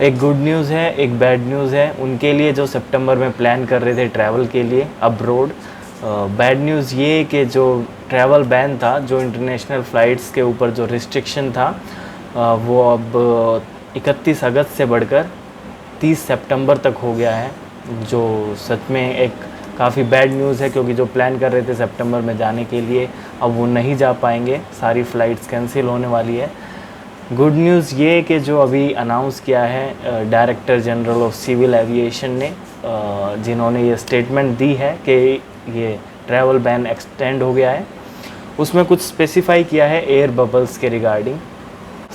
एक good news है, एक बैड न्यूज़ है उनके लिए जो सितंबर में प्लान कर रहे थे ट्रैवल के लिए अब्रोड। बैड न्यूज़ ये कि जो ट्रैवल बैन था, जो इंटरनेशनल फ़्लाइट्स के ऊपर जो रिस्ट्रिक्शन था, वो अब 31 अगस्त से बढ़कर 30 सितंबर तक हो गया है, जो सच में एक काफ़ी बैड न्यूज़ है, क्योंकि जो प्लान कर रहे थे सितंबर में जाने के लिए अब वो नहीं जा पाएंगे, सारी फ़्लाइट्स कैंसिल होने वाली है। गुड न्यूज़ ये कि जो अभी अनाउंस किया है director general of civil aviation ने, जिन्होंने ये स्टेटमेंट दी है कि ये ट्रैवल बैन एक्सटेंड हो गया है, उसमें कुछ स्पेसिफाई किया है एयर बबल्स के regarding.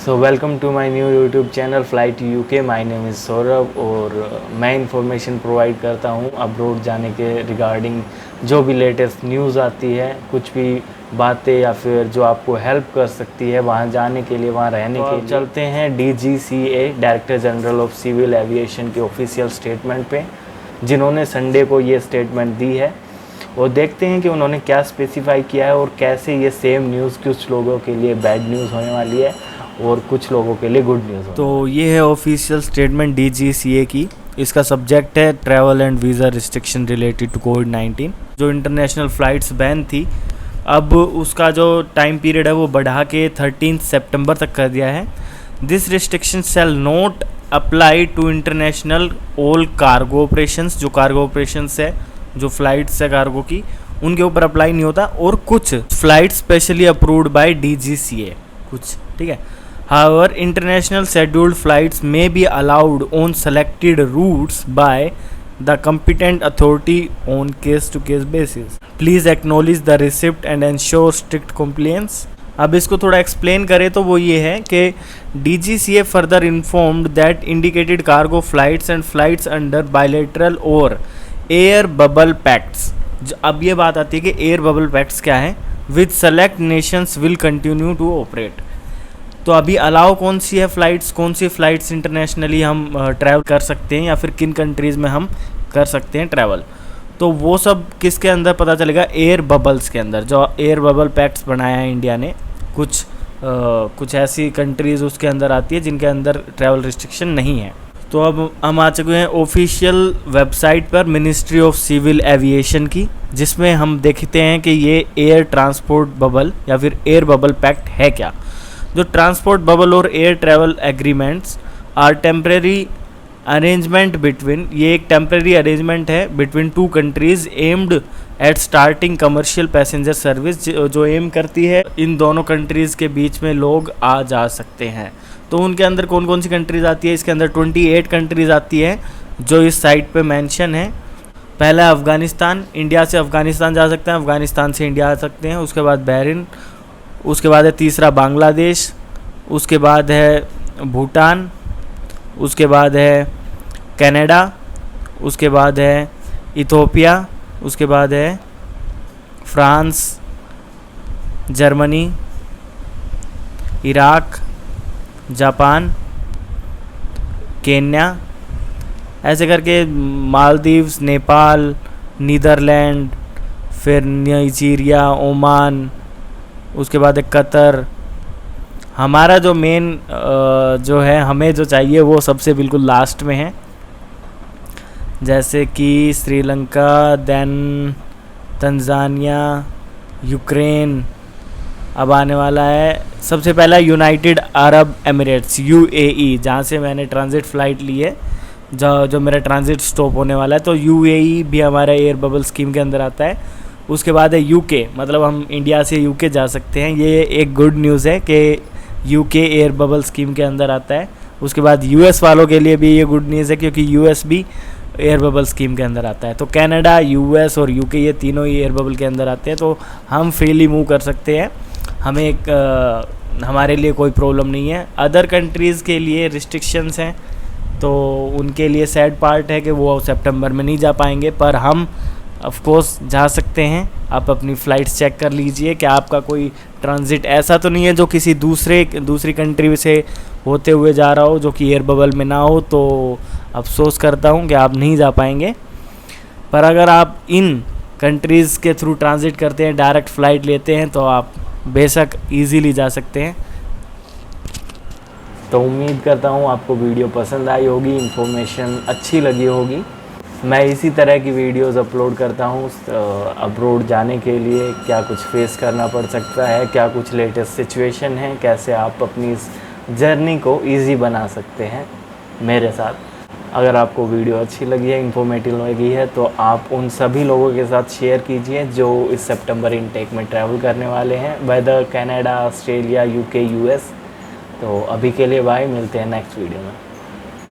So welcome to my new YouTube channel flight UK. My name is Saurabh और मैं इंफॉर्मेशन प्रोवाइड करता हूँ अब्रोड जाने के रिगार्डिंग। जो भी लेटेस्ट न्यूज़ आती है, कुछ भी बातें या फिर जो आपको हेल्प कर सकती है वहाँ जाने के लिए, वहाँ रहने के लिए। चलते हैं DGCA director general of civil aviation के ऑफिशियल स्टेटमेंट पे, जिन्होंने संडे को ये स्टेटमेंट दी है, और देखते हैं कि उन्होंने क्या स्पेसिफाई किया है और कैसे ये सेम न्यूज़ कुछ लोगों के लिए बैड न्यूज़ होने वाली है और कुछ लोगों के लिए गुड न्यूज़। तो ये है ऑफिशियल स्टेटमेंट DGCA की। इसका सब्जेक्ट है travel and visa restriction related to कोविड-19। जो इंटरनेशनल फ़्लाइट्स बैन थी, अब उसका जो टाइम पीरियड है वो बढ़ा के 13 सितंबर तक कर दिया है। This restriction shall not apply to international all cargo operations. जो कार्गो ऑपरेशंस है, जो फ़्लाइट्स है कार्गो की, उनके ऊपर अप्लाई नहीं होता, और कुछ flight specially approved by DGCA, कुछ, ठीक है। However, international scheduled flights may be allowed on selected routes by the competent authority on case-to-case basis. Please acknowledge the receipt and ensure strict compliance. अब इसको थोड़ा एक्सप्लेन करें तो वो ये है कि DGCA further informed that indicated cargo flights and flights under bilateral or air bubble pacts. अब ये बात आती है कि air bubble pacts क्या है, with select nations will continue to operate. तो अभी अलाउ कौन सी है फ़्लाइट्स, कौन सी फ़्लाइट्स इंटरनेशनली हम ट्रैवल कर सकते हैं या फिर किन कंट्रीज़ में हम कर सकते हैं ट्रैवल, तो वो सब किसके अंदर पता चलेगा, एयर बबल्स के अंदर। जो एयर बबल पैक्ट्स बनाया है इंडिया ने, कुछ ऐसी कंट्रीज़ उसके अंदर आती है जिनके अंदर ट्रैवल रिस्ट्रिक्शन नहीं है। तो अब हम आ चुके हैं ऑफिशियल वेबसाइट पर मिनिस्ट्री ऑफ सिविल एविएशन की, जिसमें हम देखते हैं कि ये एयर ट्रांसपोर्ट बबल या फिर एयर बबल पैक्ट है क्या। जो ट्रांसपोर्ट बबल और air travel agreements are temporary arrangement between, ये एक टेम्प्रेरी अरेंजमेंट है between two countries aimed at starting commercial passenger service, जो एम करती है इन दोनों कंट्रीज़ के बीच में लोग आ जा सकते हैं। तो उनके अंदर कौन कौन सी कंट्रीज़ आती है, इसके अंदर 28 कंट्रीज़ आती है जो इस साइट पे मेंशन है। पहला अफ़गानिस्तान, इंडिया से अफ़गानिस्तान जा सकते हैं, अफ़गानिस्तान से इंडिया आ सकते हैं। उसके बाद बहरीन, उसके बाद है तीसरा बांग्लादेश, उसके बाद है भूटान, उसके बाद है कनाडा, उसके बाद है इथोपिया, उसके बाद है France, Germany, Iraq, Japan, Kenya, ऐसे करके मालदीव्स, नेपाल, नीदरलैंड, फिर नाइजीरिया, ओमान, उसके बाद है कतर। हमारा जो मेन जो है, हमें जो चाहिए वो सबसे बिल्कुल लास्ट में है, जैसे कि श्रीलंका, देन तंजानिया, यूक्रेन। अब आने वाला है सबसे पहला यूनाइटेड अरब एमिरेट्स UAE, जहाँ से मैंने ट्रांजिट फ़्लाइट ली है, जो मेरा ट्रांजिट स्टॉप होने वाला है। तो UAE भी हमारा एयर बबल स्कीम के अंदर आता है। उसके बाद है UK, मतलब हम इंडिया से UK जा सकते हैं। ये एक गुड न्यूज़ है कि UK एयर बबल स्कीम के अंदर आता है। उसके बाद US वालों के लिए भी ये गुड न्यूज़ है, क्योंकि US भी एयर बबल स्कीम के अंदर आता है। तो कनाडा, US और UK ये तीनों ही एयर बबल के अंदर आते हैं, तो हम फ्रीली मूव कर सकते हैं। हमें हमारे लिए कोई प्रॉब्लम नहीं है। अदर कंट्रीज़ के लिए रिस्ट्रिक्शंस हैं, तो उनके लिए सैड पार्ट है कि वो सितंबर में नहीं जा पाएंगे, पर हम ऑफ कोर्स जा सकते हैं। आप अपनी फ़्लाइट्स चेक कर लीजिए कि आपका कोई ट्रांजिट ऐसा तो नहीं है जो किसी दूसरी कंट्री से होते हुए जा रहा हो, जो कि एयर बबल में ना हो। तो अफसोस करता हूँ कि आप नहीं जा पाएंगे। पर अगर आप इन कंट्रीज़ के थ्रू ट्रांजिट करते हैं, डायरेक्ट फ़्लाइट लेते हैं, तो आप बेशक ईज़िली जा सकते हैं। तो उम्मीद करता हूँ आपको वीडियो पसंद आई होगी, इन्फॉर्मेशन अच्छी लगी होगी। मैं इसी तरह की वीडियोस अपलोड करता हूँ अब्रॉड जाने के लिए क्या कुछ फेस करना पड़ सकता है, क्या कुछ लेटेस्ट सिचुएशन है, कैसे आप अपनी इस जर्नी को इजी बना सकते हैं मेरे साथ। अगर आपको वीडियो अच्छी लगी है, इन्फॉर्मेटिव लगी है, तो आप उन सभी लोगों के साथ शेयर कीजिए जो इस सितंबर इनटेक में ट्रैवल करने वाले हैं, whether Canada, Australia, UK, US. तो अभी के लिए बाय, मिलते हैं नेक्स्ट वीडियो में।